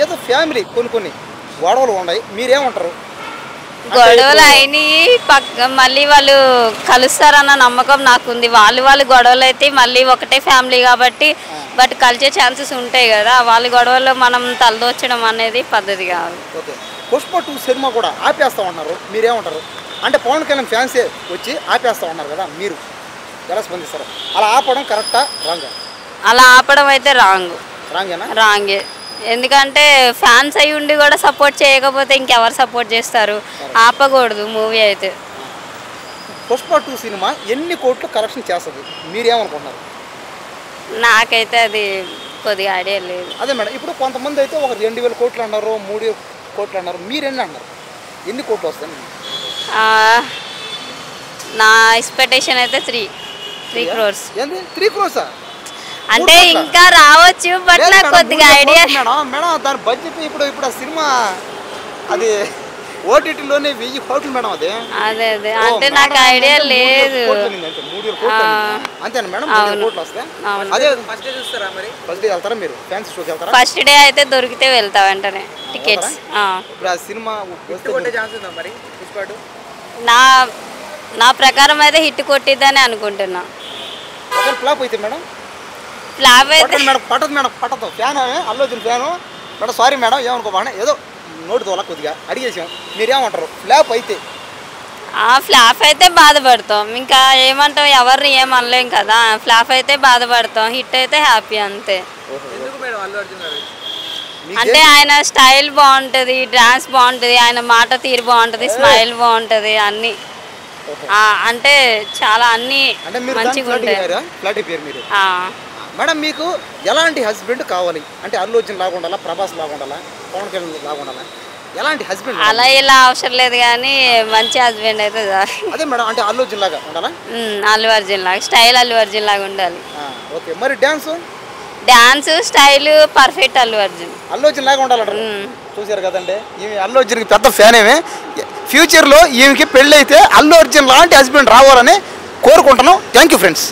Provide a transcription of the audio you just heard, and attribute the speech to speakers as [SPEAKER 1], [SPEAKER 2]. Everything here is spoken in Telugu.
[SPEAKER 1] ఏదో ఫ్యామిలీ కొన్ని గొడవలు ఉన్నాయి, మీరేమంటారు?
[SPEAKER 2] గొడవలు అయినాయి మళ్ళీ వాళ్ళు కలుస్తారన్న నమ్మకం నాకుంది. వాళ్ళు గొడవలు అయితే మళ్ళీ ఒకటే ఫ్యామిలీ కాబట్టి బట్ కలిసే ఛాన్సెస్ ఉంటాయి కదా. వాళ్ళ గొడవల్లో మనం తలదోచడం అనేది పద్ధతి కాదు.
[SPEAKER 1] ఓకే, పుష్ప 2 సినిమా కూడా ఆపేస్తా ఉన్నారు, మీరేమంటారు? అంటే పవన్ కళ్యాణ్ ఫ్యాన్సే వచ్చి ఆపేస్తా ఉన్నారు కదా, మీరు ఎలా స్పందిస్తారు? అలా ఆపడం కరెక్టా రాంగా?
[SPEAKER 2] అలా ఆపడం అయితే
[SPEAKER 1] రాంగేనా?
[SPEAKER 2] రాంగే. ఎందుకంటే ఫ్యాన్స్ అయి ఉండి కూడా సపోర్ట్ చేయకపోతే ఇంకెవరు సపోర్ట్ చేస్తారు? ఆపకూడదు మూవీ అయితే.
[SPEAKER 1] పుష్ప 2 సినిమా ఎన్ని కోట్లు కలెక్షన్ చేస్తుంది, మీరేమనుకుంటున్నారు?
[SPEAKER 2] నాకైతే అది కొద్దిగా ఐడియా లేదు.
[SPEAKER 1] అదే మేడం, ఇప్పుడు కొంతమంది అయితే ఒక 2000 కోట్లు అన్నారు, 3 కోట్లు అన్నారు, మీరెన్ని అన్నారు? ఎన్ని కోట్లు వస్తాయి?
[SPEAKER 2] నా ఎక్స్పెక్టేషన్ అయితే 3 crores.
[SPEAKER 1] ఏంది 3 crores?
[SPEAKER 2] అంటే ఇంకా రావచ్చు బట్ నాకు కొద్దిగా ఐడియా.
[SPEAKER 1] మేడం దాని బడ్జెట్ ఇప్పుడు ఆ సినిమా అది ఓటీటీలోనే 1000 కోట్లు మేడం.
[SPEAKER 2] అదే అంటే నాకు ఐడియా లేదు.
[SPEAKER 1] అంతేనా మేడం? 3 కోట్లు వస్తాయి. అదే ఫస్ట్ డే చూస్తారా? మరి ఫస్ట్ డే వెళ్తారా మీరు? ఫ్యాన్స్ షోకి వెళ్తారా?
[SPEAKER 2] ఫస్ట్ డే అయితే దొరికితే వెళ్తా వెంటనే టికెట్స్.
[SPEAKER 1] ఇప్పుడు ఆ సినిమా కొట్టే ఛాన్స్ ఉందా మరి?
[SPEAKER 2] నా ప్రకారం అయితే హిట్ కొట్టిద్దని అనుకుంటున్నా.
[SPEAKER 1] ఫ్లాప్ అయితే మేడం?
[SPEAKER 2] ఫ్లాప్ అయితే
[SPEAKER 1] పట్టదు fan Allu Arjun fan madam. Sorry madam, ఏమనుకోబానే ఏదో నోటి తోలా కొద్దిగా అడిగేసాం, మీరేమంటారు? ఫ్లాప్ అయితే
[SPEAKER 2] ఫ్లాప్ అయితే బాధపడతాం, ఇంకా ఏమంటాం, ఎవరిని ఏమనలేం కదా. ఫ్లాప్ అయితే బాధపడతాం, హిట్ అయితే హ్యాపీ అంతే. అంటే ఆయన స్టైల్ బాగుంటుంది, డాన్స్ బాగుంటుంది, ఆయన మాట తీరు బాగుంటుంది, స్మైల్ బాగుంటుంది, అన్నీ అంటే చాలా అన్నీ మంచిగా ఉంటాయి.
[SPEAKER 1] మేడం మీకు ఎలాంటి హస్బెండ్ కావాలి? అంటే అల్లు అర్జున్ లాగా ఉండాలా, ప్రభాస్ లాగా ఉండాలా, పవన్ కళ్యాణ్ లాగా ఉండాలా? ఎలాంటి హస్బెండ్?
[SPEAKER 2] అలా ఇలా అవసరం లేదు కానీ మంచి హస్బెండ్ అయితే
[SPEAKER 1] అదే మేడం, అంటే అల్లు అర్జున్ లాగా ఉండాలా?
[SPEAKER 2] అల్లు అర్జున్ లాగా స్టైల్ అల్లు అర్జున్ లాగా ఉండాలి.
[SPEAKER 1] ఓకే, మరి dance
[SPEAKER 2] style perfect Allu
[SPEAKER 1] Arjun లాగా ఉండాలంటారు. చూసారు కదండి, ఈమె అల్లు అర్జున్కి పెద్ద ఫ్యాన్. ఏమే ఫ్యూచర్లో ఈమెకి పెళ్ళి అయితే అల్లు అర్జున్ లాంటి హస్బెండ్ రావాలని కోరుకుంటున్నాం. Thank you friends.